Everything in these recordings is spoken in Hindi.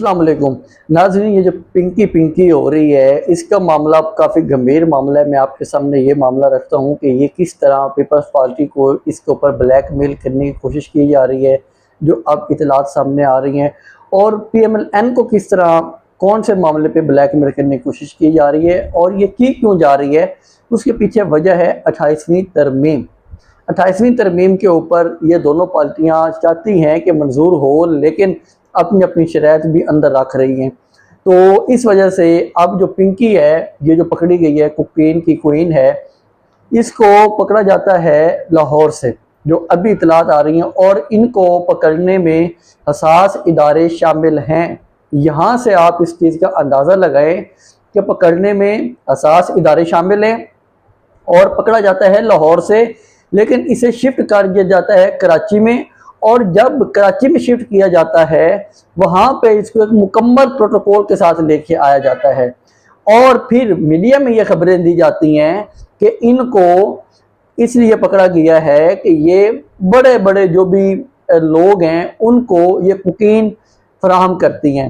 अस्सलाम वालेकुम नाज़रीन, ये जो पिंकी पिंकी हो रही है इसका मामला काफ़ी गंभीर मामला है। मैं आपके सामने ये मामला रखता हूँ कि ये किस तरह पीपल्स पार्टी को इसके ऊपर ब्लैकमेल करने की कोशिश की जा रही है, जो अब इतलात सामने आ रही हैं, और PMLN को किस तरह कौन से मामले पे ब्लैकमेल करने की कोशिश की जा रही है और ये की क्यों जा रही है। उसके पीछे वजह है 28वीं तरमीम। 28वीं तरमीम के ऊपर ये दोनों पार्टियाँ चाहती हैं कि मंजूर हो, लेकिन अपनी अपनी शराइत भी अंदर रख रही हैं। तो इस वजह से अब जो पिंकी है, ये जो पकड़ी गई है, कोकीन की क्वीन है, इसको पकड़ा जाता है लाहौर से, जो अभी इतलात आ रही हैं, और इनको पकड़ने में हसास इदारे शामिल हैं। यहाँ से आप इस चीज़ का अंदाज़ा लगाएं कि पकड़ने में हसास इदारे शामिल हैं और पकड़ा जाता है लाहौर से, लेकिन इसे शिफ्ट कर दिया जाता है कराची में। और जब कराची में शिफ्ट किया जाता है, वहाँ पे इसको एक मुकम्मल प्रोटोकॉल के साथ लेके आया जाता है, और फिर मीडिया में ये खबरें दी जाती हैं कि इनको इसलिए पकड़ा गया है कि ये बड़े बड़े जो भी लोग हैं उनको ये कोकीन फराहम करती हैं,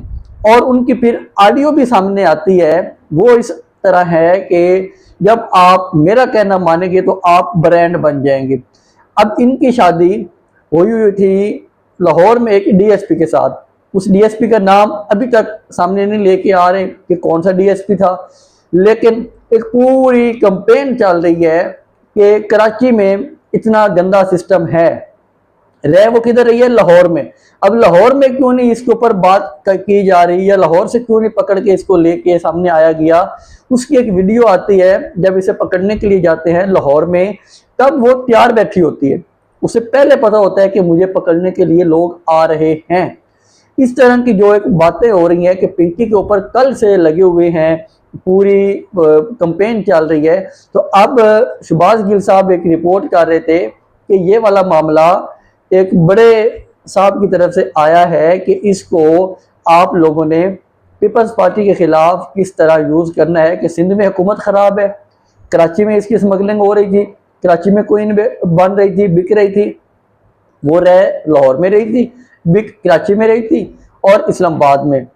और उनकी फिर ऑडियो भी सामने आती है। वो इस तरह है कि जब आप मेरा कहना मानेंगे तो आप ब्रांड बन जाएंगे। अब इनकी शादी हुई थी लाहौर में एक DSP के साथ। उस DSP का नाम अभी तक सामने नहीं लेके आ रहे कि कौन सा DSP था, लेकिन एक पूरी कंपेन चल रही है कि कराची में इतना गंदा सिस्टम है। रह वो किधर रही है? लाहौर में। अब लाहौर में क्यों नहीं इसके ऊपर बात की जा रही है, लाहौर से क्यों नहीं पकड़ के इसको लेके सामने आया गया? उसकी एक वीडियो आती है जब इसे पकड़ने के लिए जाते हैं लाहौर में, तब वो तैयार बैठी होती है। उसे पहले पता होता है कि मुझे पकड़ने के लिए लोग आ रहे हैं। इस तरह की जो एक बातें हो रही हैं कि पिंकी के ऊपर कल से लगे हुए हैं, पूरी कंपेन चल रही है। तो अब शहबाज गिल साहब एक रिपोर्ट कर रहे थे कि ये वाला मामला एक बड़े साहब की तरफ से आया है कि इसको आप लोगों ने पीपल्स पार्टी के खिलाफ किस तरह यूज़ करना है, कि सिंध में हुकूमत ख़राब है, कराची में इसकी स्मगलिंग हो रही थी, कराची में क्वीन बन रही थी, बिक रही थी, वो लाहौर में रही थी, बिक कराची में रही थी और इस्लामाबाद में।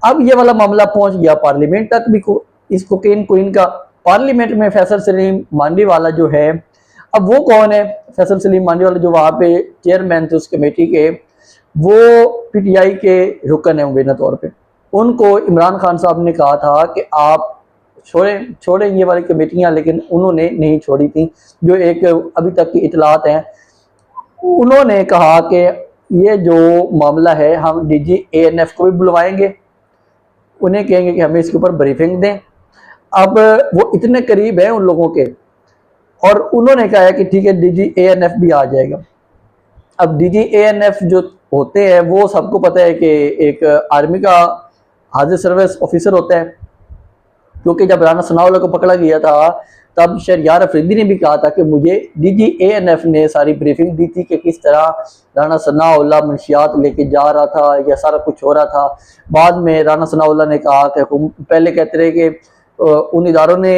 अब ये वाला मामला पहुंच गया पार्लियामेंट तक भी। इस कोकीन क्वीन का पार्लियामेंट में फैसल सलीम मांडी वाला जो है, अब वो कौन है? फैसल सलीम मांडी वाला जो वहाँ पे चेयरमैन थे उस कमेटी के, वो PTI के रुकन है मुबीना तौर पे। उनको इमरान खान साहब ने कहा था कि आप छोड़ें ये वाली कमेटियाँ, लेकिन उन्होंने नहीं छोड़ी थी। जो एक अभी तक की इतलात हैं, उन्होंने कहा कि ये जो मामला है हम DG ANF को भी बुलवाएंगे, उन्हें कहेंगे कि हमें इसके ऊपर ब्रीफिंग दें। अब वो इतने करीब है उन लोगों के, और उन्होंने कहा है कि ठीक है DG ANF भी आ जाएगा। अब DG ANF जो होते हैं वो सबको पता है कि एक आर्मी का हाजिर सर्विस ऑफिसर होता है, क्योंकि जब राना सनाउल्लाह को पकड़ा गया था तब शहरयार अफरीदी ने भी कहा था कि मुझे DG ANF ने सारी ब्रीफिंग दी थी कि किस तरह राना सनाउल्लाह मंशियात लेके जा रहा था या सारा कुछ हो रहा था। बाद में राना सनाउल्लाह ने कहा कि पहले कहते रहे कि उन इदारों ने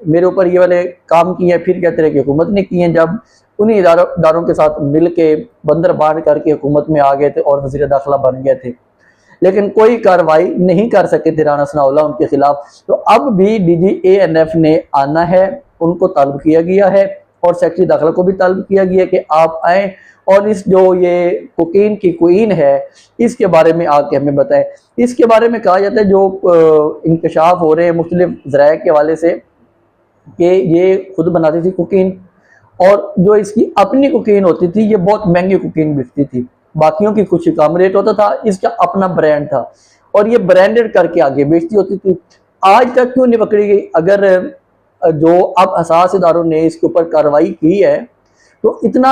मेरे ऊपर ये वाले काम किए हैं, फिर कहते रहे कि हुकूमत ने किए हैं। जब उन्हीं इदारों के साथ मिल के बंदर बांध करके हुकूमत में आ गए थे और वज़ीर दाखिला बन गए थे, लेकिन कोई कार्रवाई नहीं कर सके थे राना सनाउल्लाह उनके खिलाफ। तो अब भी DG ANF ने आना है, उनको तलब किया गया है, और सेक्रेटरी दाखिला को भी तलब किया गया है कि आप आएँ और इस जो ये कोकीन की क्वीन है इसके बारे में आके हमें बताएं। इसके बारे में कहा जाता है जो इंकशाफ हो रहे हैं मुख्तलिफ ज़राए के हवाले से कि ये खुद बनाती थी कोकीन, और जो इसकी अपनी कोकीन होती थी ये बहुत महंगी कोकीन बिकती थी, बाकियों की कुछ कम रेट होता था, इसका अपना ब्रांड था और ये ब्रांडेड करके आगे बेचती होती थी। आज तक क्यों नहीं पकड़ी गई? अगर जो अब हसास इदारों ने इसके ऊपर कार्रवाई की है तो इतना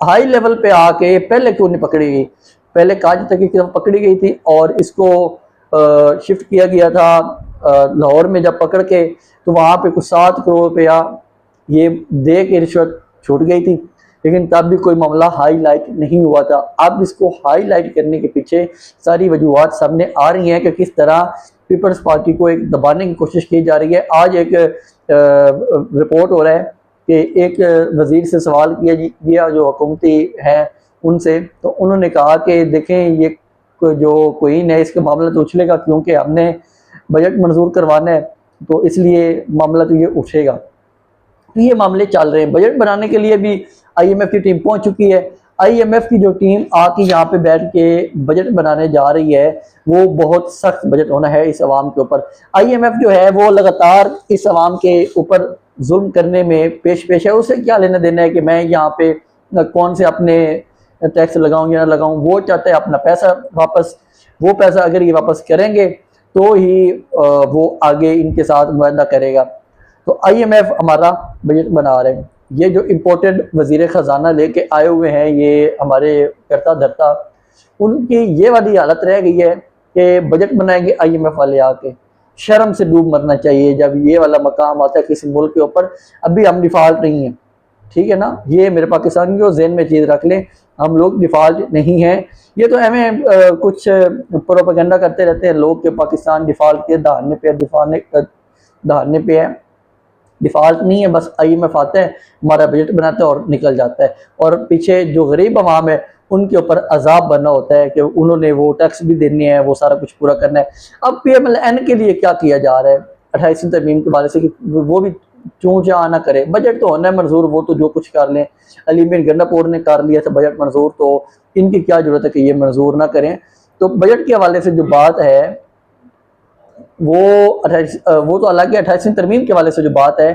हाई लेवल पे आके पहले क्यों नहीं पकड़ी गई? पहले कहा जाता कि पकड़ी गई थी और इसको शिफ्ट किया गया था लाहौर में। जब पकड़ के तो वहाँ पे कुछ 7 करोड़ रुपया ये दे के रिश्वत छूट गई थी, लेकिन तब भी कोई मामला हाईलाइट नहीं हुआ था। अब इसको हाईलाइट करने के पीछे सारी वजूहत सामने आ रही हैं कि किस तरह पीपल्स पार्टी को एक दबाने की कोशिश की जा रही है। आज एक रिपोर्ट हो रहा है कि एक वजीर से सवाल किया गया जो हुकूमती हैं उनसे, तो उन्होंने कहा कि देखें ये जो क्वीन है इसके मामला तो उछलेगा, क्योंकि हमने बजट मंजूर करवाना है, तो इसलिए मामला तो ये उठेगा। तो ये मामले चल रहे हैं। बजट बनाने के लिए भी आईएमएफ की टीम पहुंच चुकी है। आईएमएफ की जो टीम आके यहाँ पे बैठ के बजट बनाने जा रही है, वो बहुत सख्त बजट होना है इस अवाम के ऊपर। आईएमएफ जो है वो लगातार इस अवाम के ऊपर जुल्म करने में पेश पेश है। उसे क्या लेना देना है कि मैं यहाँ पे कौन से अपने टैक्स लगाऊं या ना लगाऊं, वो चाहता है अपना पैसा वापस। वो पैसा अगर ये वापस करेंगे तो ही वो आगे इनके साथ मुआहदा करेगा। तो आईएमएफ हमारा बजट बना रहे हैं। ये जो इम्पोर्टेड वजीर ख़जाना लेके आए हुए हैं, ये हमारे करता धरता, उनकी ये वाली हालत रह गई है कि बजट बनाएंगे आईएमएफ वाले आके। शर्म से डूब मरना चाहिए जब ये वाला मकाम आता है किसी मुल्क के ऊपर। अभी हम डिफ़ॉल्ट नहीं हैं, ठीक है ना, ये मेरे पाकिस्तान की जेहन में चीज़ रख लें, हम लोग डिफ़ॉल्ट नहीं हैं। ये तो हमें कुछ प्रोपेगेंडा करते रहते हैं लोग कि पाकिस्तान डिफ़ॉल्ट के दहाने पे है। डिफ़ॉल्ट नहीं है, बस आईएमएफ आता है, हमारा बजट बनाता है और निकल जाता है। और पीछे जो गरीब अवाम है उनके ऊपर अजाब बनना होता है कि उन्होंने वो टैक्स भी देने हैं, वो सारा कुछ पूरा करना है। अब PMLN के लिए क्या किया जा रहा है 28वीं तरमीम के बारे से कि वो भी चूँ चाँ ना करे। बजट तो होना है मंजूर, वो तो जो कुछ कर लें। अली मीर गंडापुर ने कर लिया था बजट मंजूर, तो इनकी क्या जरूरत है कि ये मंजूर ना करें। तो बजट के हवाले से जो बात है वो तो अलग है। 28वीं तरमीम के हवाले से जो बात है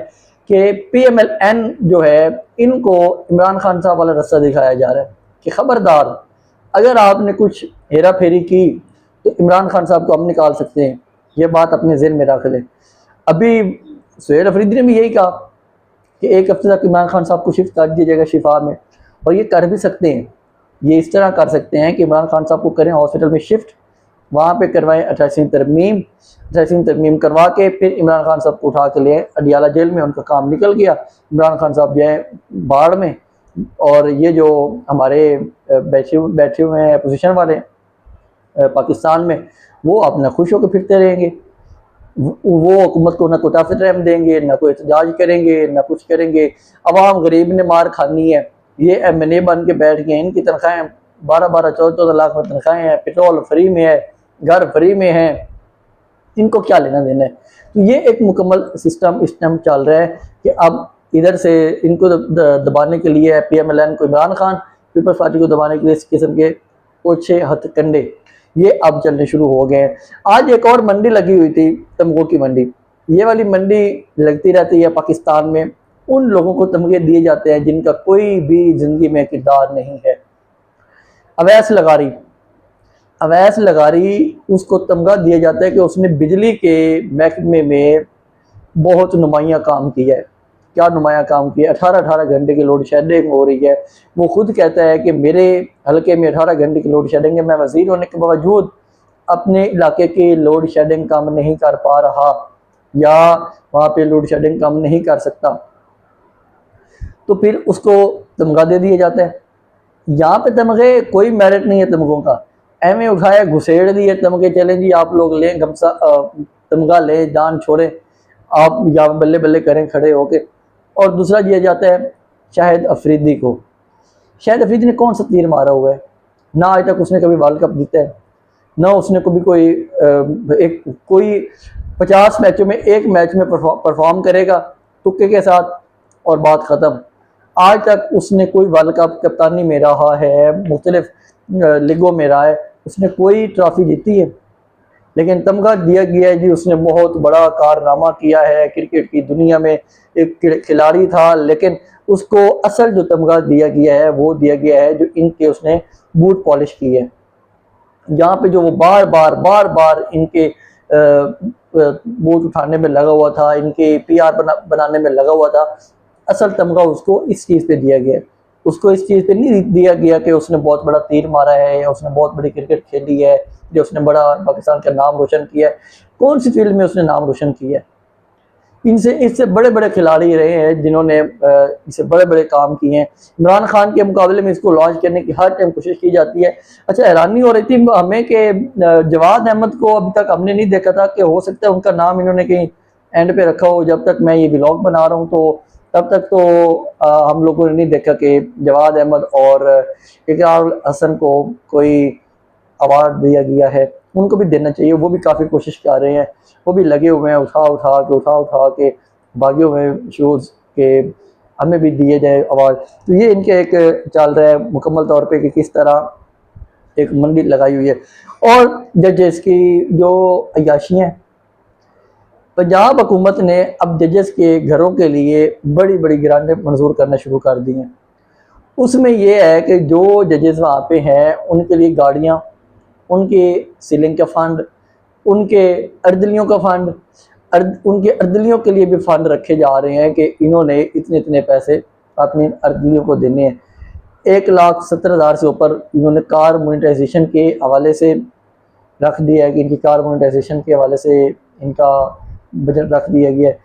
कि PMLN जो है, इनको इमरान खान साहब वाला रास्ता दिखाया जा रहा है कि खबरदार अगर आपने कुछ हेरा फेरी की तो इमरान खान साहब को हम निकाल सकते हैं। ये बात अपने ज़हन में रख लें। अभी सुहेल अफरीदी ने भी यही कहा कि एक हफ्ते तक इमरान खान साहब को शिफ्ट कर दिया जाएगा शिफा में, और ये कर भी सकते हैं। ये इस तरह कर सकते हैं कि इमरान खान साहब को करें हॉस्पिटल में शिफ्ट, वहाँ पे करवाएं 28वीं तरमीम करवा के फिर इमरान खान साहब को उठा के ले अडियाला जेल में। उनका काम निकल गया, इमरान खान साहब जो है बाढ़ में, और ये जो हमारे बैठे हुए हैं अपोजिशन वाले पाकिस्तान में, वो अपना खुश होकर फिरते रहेंगे। वो हुकूमत को ना कोई ताकत रहम देंगे, ना कोई एहतजाज करेंगे, ना कुछ करेंगे। अवाम गरीब ने मार खानी है। ये MNA बन के बैठ गए, इनकी तनख्वाहें 12-12, 14-14 लाख में तनख्वाहें हैं, पेट्रोल फ्री में है, घर फ्री में है, इनको क्या लेना देना है। तो ये एक मुकम्मल सिस्टम इस टाइम चल रहा है कि अब इधर से इनको दबाने के लिए PMLN को इमरान खान, पीपल्स पार्टी को दबाने के लिए इस किस्म के ओछे हथकंडे ये अब चलने शुरू हो गए हैं। आज एक और मंडी लगी हुई थी, तमगों की मंडी। ये वाली मंडी लगती रहती है पाकिस्तान में। उन लोगों को तमगे दिए जाते हैं जिनका कोई भी जिंदगी में किरदार नहीं है। अवैस लगारी उसको तमगा दिया जाता है कि उसने बिजली के महकमे में बहुत नुमाया काम किया है। क्या नुमाया काम किया? 18-18 घंटे की लोड शेडिंग हो रही है। वो खुद कहता है कि मेरे हल्के में 18 घंटे की लोड शेडिंग है, मैं वजीर होने के बावजूद अपने इलाके की लोड शेडिंग कम नहीं कर पा रहा, या वहाँ पे लोड शेडिंग कम नहीं कर सकता। तो फिर उसको तमगा दे दिया जाता है। यहाँ पे तमगे कोई मेरिट नहीं है तमगों का, एवं उठाया घुसेड़ दिए तमगे, चलें जी आप लोग लें तमगा लें, जान छोड़ें, आप यहाँ बल्ले बल्ले करें खड़े होके। और दूसरा दिया जाता है शाहिद अफरीदी को। शाहिद अफरीदी ने कौन सा तीर मारा हुआ है? ना आज तक उसने कभी वर्ल्ड कप जीता है, ना उसने कभी कोई 50 मैचों में एक मैच में परफॉर्म करेगा तुक्के के साथ और बात ख़त्म। आज तक उसने कोई वर्ल्ड कप कप्तानी में रहा है, मुख्तलिफ लीगों में रहा है, उसने कोई ट्रॉफी जीती है। लेकिन तमगा दिया गया है जी, उसने बहुत बड़ा कारनामा किया है क्रिकेट की दुनिया में, एक खिलाड़ी था। लेकिन उसको असल जो तमगा दिया गया है वो दिया गया है जो इनके उसने बूट पॉलिश की है। यहाँ पे जो वो बार बार इनके बूट उठाने में लगा हुआ था, इनके PR बनाने में लगा हुआ था, असल तमगा उसको इस चीज़ पे दिया गया है। उसको इस चीज़ पे नहीं दिया गया कि उसने बहुत बड़ा तीर मारा है या उसने बहुत बड़ी क्रिकेट खेली है, जो उसने बड़ा पाकिस्तान का नाम रोशन किया है। कौन सी फील्ड में उसने नाम रोशन किया है? इससे बड़े बड़े खिलाड़ी रहे हैं जिन्होंने इससे बड़े बड़े काम किए हैं। इमरान खान के मुकाबले में इसको लॉन्च करने की हर टाइम कोशिश की जाती है। अच्छा, हैरानी हो रही थी हमें कि जवाद अहमद को अभी तक हमने नहीं देखा था कि हो सकता है उनका नाम इन्होंने कहीं एंड पे रखा हो। जब तक मैं ये व्लॉग बना रहा हूँ तो तब तक तो हम लोगों ने नहीं देखा कि जवाद अहमद और इकरार हसन को कोई अवार्ड दिया गया है, उनको भी देना चाहिए। वो भी काफ़ी कोशिश कर रहे हैं, वो भी लगे हुए हैं उठा उठा के भागे हुए हैं शूज़ के हमें भी दिए जाए अवार्ड। तो ये इनके एक चल रहा है मुकम्मल तौर पे कि किस तरह एक मंडी लगाई हुई है। और जजेस की जो अय्याशी हैं, पंजाब हुकूमत ने अब जजेस के घरों के लिए बड़ी बड़ी ग्रांटें मंजूर करना शुरू कर दी हैं। उसमें ये है कि जो जजेस वहाँ पे हैं उनके लिए गाड़ियाँ, उनके सीलिंग का फ़ंड, उनके अर्दलियों का फ़ंड, उनके अर्दलियों के लिए भी फ़ंड रखे जा रहे हैं कि इन्होंने इतने इतने पैसे अपनी अर्दलियों को देने हैं। 1,70,000 से ऊपर इन्होंने कार मोनेटाइजेशन के हवाले से रख दिया है कि इनकी कार मोनेटाइजेशन के हवाले से इनका बजट रख दिया गया है।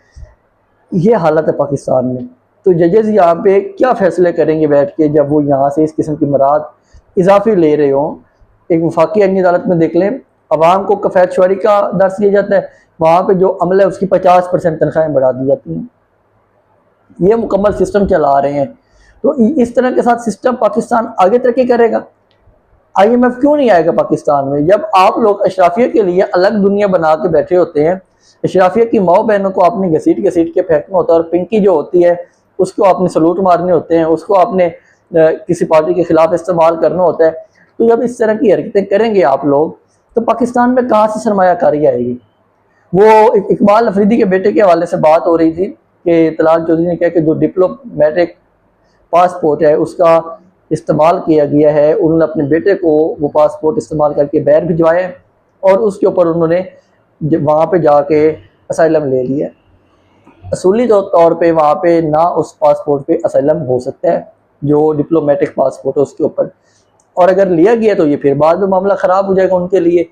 ये हालत है पाकिस्तान में। तो जजेस यहाँ पे क्या फ़ैसले करेंगे बैठ के जब वो यहाँ से इस किस्म की मराद इजाफी ले रहे हों। एक वफाकी आईनी अदालत में देख लें, अवाम को कफ़ायत शुमारी का दर्स दिया जाता है, वहाँ पे जो अमल है उसकी 50% तनख्वाहें बढ़ा दी जाती हैं। ये मुकम्मल सिस्टम चला रहे हैं। तो इस तरह के साथ सिस्टम पाकिस्तान आगे तरक्की करेगा? IMF क्यों नहीं आएगा पाकिस्तान में? जब आप लोग अशराफिया के लिए अलग दुनिया बना के बैठे होते हैं, अशराफिया की माओ बहनों को आपने घसीट घसीट के फेंकना होता है और पिंकी जो होती है उसको आपने सलूट मारने होते हैं, उसको आपने किसी पार्टी के खिलाफ इस्तेमाल करना होता है। तो जब इस तरह की हरकतें करेंगे आप लोग तो पाकिस्तान में कहाँ से सरमायाकारी आएगी? वो इकबाल अफरीदी के बेटे के हवाले से बात हो रही थी कि तलाल चौधरी ने कहा कि जो डिप्लोमेटिक पासपोर्ट है उसका इस्तेमाल किया गया है। उन्होंने अपने बेटे को वो पासपोर्ट इस्तेमाल करके बाहर भिजवाया और उसके ऊपर उन्होंने वहाँ पे जाके असाइलम ले लिया। असूली तौर पे वहाँ पे ना उस पासपोर्ट पे असाइलम हो सकता है जो डिप्लोमेटिक पासपोर्ट है उसके ऊपर, और अगर लिया गया तो ये फिर बाद में मामला ख़राब हो जाएगा उनके लिए।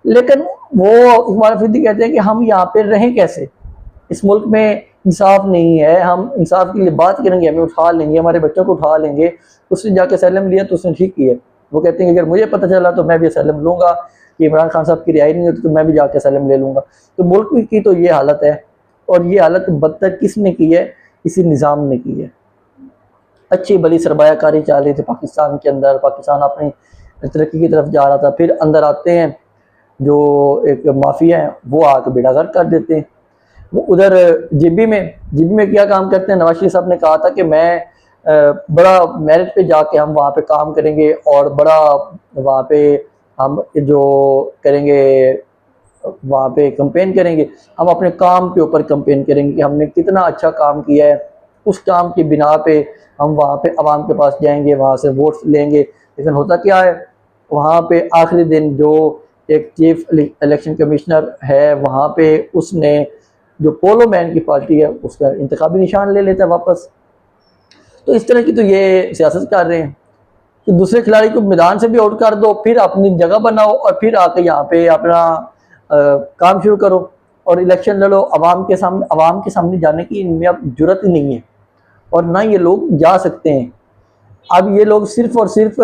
लेकिन वो इकबाल अफरीदी कहते हैं कि हम यहाँ पे रहें कैसे? इस मुल्क में इंसाफ नहीं है, हम इंसाफ के लिए बात करेंगे, हमें उठा लेंगे, हमारे बच्चों को उठा लेंगे। उसने जाके असैलम लिया तो उसने ठीक किया। वो कहते हैं कि अगर मुझे पता चला तो मैं भी असैलम लूँगा कि इमरान खान साहब की रिहाई नहीं होती तो मैं भी जाके असैलम ले लूँगा। तो मुल्क की तो ये हालत है, और ये हालत बदतर किसने की है? इसी निज़ाम ने की है। अच्छी भली सरमायाकारी चल रही थी पाकिस्तान के अंदर, पाकिस्तान अपनी तरक्की की तरफ जा रहा था। फिर अंदर आते हैं जो एक माफिया है वो आके बेड़ागर्क कर देते हैं। वो उधर जीबी में क्या काम करते हैं? नवाज शरीफ साहब ने कहा था कि मैं बड़ा मेरिट पे जाके हम वहाँ पे काम करेंगे और बड़ा वहाँ पे हम जो करेंगे वहाँ पे कंपेन करेंगे, हम अपने काम के ऊपर कंपेन करेंगे कि हमने कितना अच्छा काम किया है। उस काम की बिना पे हम वहाँ पे आवाम के पास जाएंगे, वहाँ से वोट लेंगे। लेकिन होता क्या है, वहाँ पे आखिरी दिन जो एक चीफ इलेक्शन कमिश्नर है वहाँ पे उसने जो पोलो मैन की पार्टी है उसका इंतखाबी निशान ले लेता है वापस। तो इस तरह की तो ये सियासत कर रहे हैं कि दूसरे खिलाड़ी को मैदान से भी आउट कर दो, फिर अपनी जगह बनाओ और फिर आके यहाँ पे अपना काम शुरू करो और इलेक्शन लड़ो। आवाम के सामने जाने की इनमें अब जुर्रत ही नहीं है और ना ये लोग जा सकते हैं। अब ये लोग सिर्फ और सिर्फ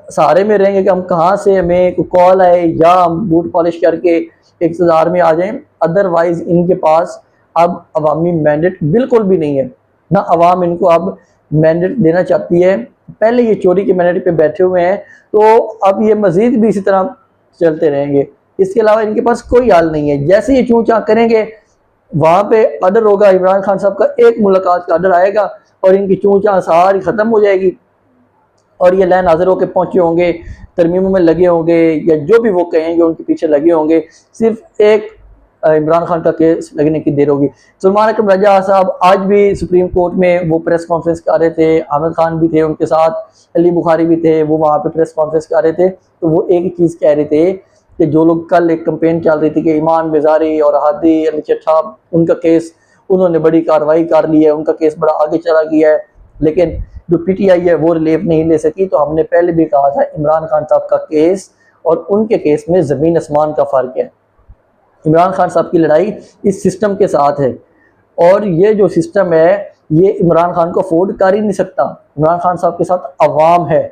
सहारे में रहेंगे कि हम कहाँ से हमें कॉल आए या हम बूट पॉलिश करके इक़्तिदार में आ जाएं। अदरवाइज इनके पास अब अवामी मैंडेट बिल्कुल भी नहीं है, ना अवाम इनको अब मैंडेट देना चाहती है। पहले ये चोरी के मैंडेट पे बैठे हुए हैं तो अब ये मज़ीद भी इसी तरह चलते रहेंगे। इसके अलावा इनके पास कोई हाल नहीं है। जैसे ये चूँ चाँ करेंगे वहाँ पे ऑर्डर होगा, इमरान खान साहब का एक मुलाकात का ऑर्डर आएगा और इनकी चूँ चाँ सारी ख़त्म हो जाएगी और ये लैन हाजिर होकर पहुँचे होंगे, तरमीमों में लगे होंगे या जो भी वो कहेंगे उनके पीछे लगे होंगे। सिर्फ एक इमरान खान का केस लगने की देर होगी। सलमान अकरम रजा साहब आज भी सुप्रीम कोर्ट में वो प्रेस कॉन्फ्रेंस कर रहे थे, आमिर खान भी थे उनके साथ, अली बुखारी भी थे, वो वहाँ पे प्रेस कॉन्फ्रेंस कर रहे थे। तो वो एक ही चीज़ कह रहे थे कि जो लोग कल एक कंपेन चल रही थी कि ईमान बेजारी और हादी अली चट्ठा उनका केस उन्होंने बड़ी कार्रवाई कर ली है, उनका केस बड़ा आगे चला गया है, लेकिन जो PTI है वो रिलीफ नहीं ले सकी। तो हमने पहले भी कहा था इमरान खान साहब का केस और उनके केस में ज़मीन आसमान का फ़र्क है। इमरान खान साहब की लड़ाई इस सिस्टम के साथ है और ये जो सिस्टम है ये इमरान खान को अफोर्ड कर ही नहीं सकता। इमरान खान साहब के साथ अवाम है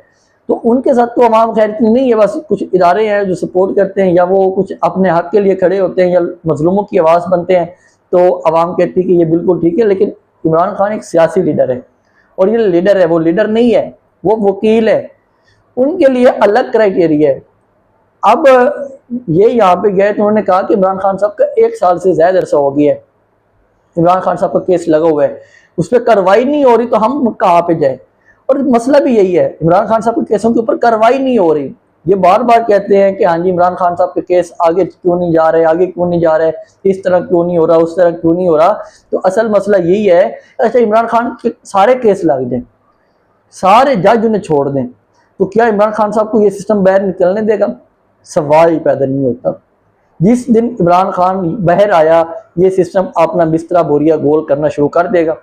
तो उनके साथ तो अवाम खैर नहीं है, बस कुछ इदारे हैं जो सपोर्ट करते हैं या वो कुछ अपने हक के लिए खड़े होते हैं या मजलूमों की आवाज़ बनते हैं। तो अवाम कहती है कि ये बिल्कुल ठीक है, लेकिन इमरान खान एक सियासी लीडर है और ये लीडर है, वो लीडर नहीं है, वो वकील है। उनके लिए अलग क्राइटेरिया है। अब ये यहाँ पे गए तो उन्होंने कहा कि इमरान खान साहब का 1 साल से ज़्यादा अरसा हो गया है, इमरान खान साहब का केस लगा हुआ है, उस पर कार्रवाई नहीं हो रही, तो हम कहाँ पे जाए। और मसला भी यही है, इमरान खान साहब के केसों के ऊपर कार्रवाई नहीं हो रही। ये बार बार कहते हैं कि हाँ जी इमरान खान साहब के केस आगे क्यों नहीं जा रहे, आगे क्यों नहीं जा रहे, इस तरह क्यों नहीं हो रहा, उस तरह क्यों नहीं हो रहा। तो असल मसला यही है, अच्छा इमरान खान के सारे केस लग जाए, सारे जज उन्हें छोड़ दें, तो क्या इमरान खान साहब को ये सिस्टम बाहर निकलने देगा? सवाल ही पैदा नहीं होता। जिस दिन इमरान खान बाहर आया, ये सिस्टम अपना बिस्तरा बोरिया गोल करना शुरू कर देगा।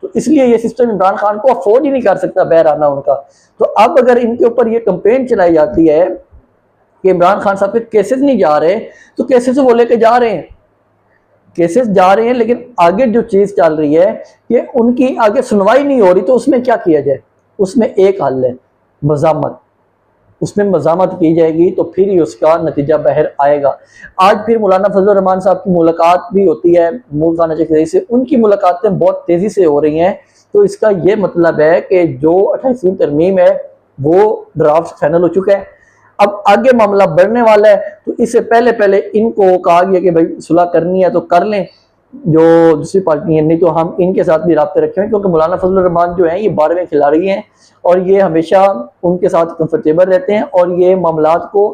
तो इसलिए ये सिस्टम इमरान खान को अफोर्ड ही नहीं कर सकता बाहर आना उनका। तो अब अगर इनके ऊपर ये कंपेन चलाई जाती है कि इमरान खान साहब के केसेस नहीं जा रहे, तो केसेस वो लेके जा रहे हैं, केसेस जा रहे हैं, लेकिन आगे जो चीज चल रही है कि उनकी आगे सुनवाई नहीं हो रही। तो उसमें क्या किया जाए? उसमें एक हल है, मज़ामत। उसमें मज़ामत की जाएगी तो फिर ही उसका नतीजा बाहर आएगा। आज फिर मौलाना फजल रहमान साहब की मुलाकात भी होती है मूल खाना के से, उनकी मुलाकातें बहुत तेज़ी से हो रही हैं। तो इसका ये मतलब है कि जो 28वीं तरमीम है वो ड्राफ्ट फाइनल हो चुका है, अब आगे मामला बढ़ने वाला है। तो इससे पहले पहले इनको कहा गया कि भाई सुलह करनी है तो कर लें जो दूसरी पार्टी है, नहीं तो हम इनके साथ भी राब्ते रखेंगे, क्योंकि मौलाना फजल रहमान जो है ये 12वें खिलाड़ी हैं और ये हमेशा उनके साथ कंफर्टेबल रहते हैं और ये मामलात को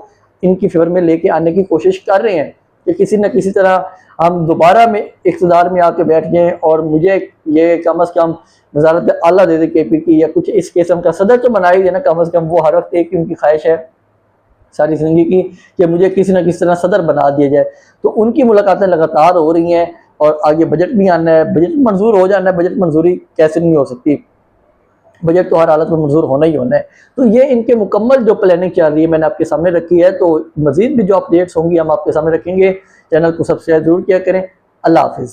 इनकी फेवर में लेके आने की कोशिश कर रहे हैं कि किसी न किसी तरह हम दोबारा में इक़्तिदार में आके बैठ जाएं और मुझे ये कम अज़ कम वज़ारत आला दे दे KP की, या कुछ इस किस्म का सदर तो बना ही देना कम अज़ कम। वो हर वक्त एक उनकी ख्वाहिश है सारी ज़िंदगी की कि मुझे किसी न किसी तरह सदर बना दिया जाए। तो उनकी मुलाकातें लगातार हो रही हैं और आगे बजट भी आना है, बजट मंजूर हो जाना है। बजट मंजूरी कैसे नहीं हो सकती, बजट तो हर हालत में मंजूर होना ही होना है। तो ये इनके मुकम्मल जो प्लानिंग चल रही है मैंने आपके सामने रखी है। तो मज़ीद भी जो अपडेट्स होंगी हम आपके सामने रखेंगे। चैनल को सब्सक्राइब जरूर किया करें। अल्लाह हाफिज़।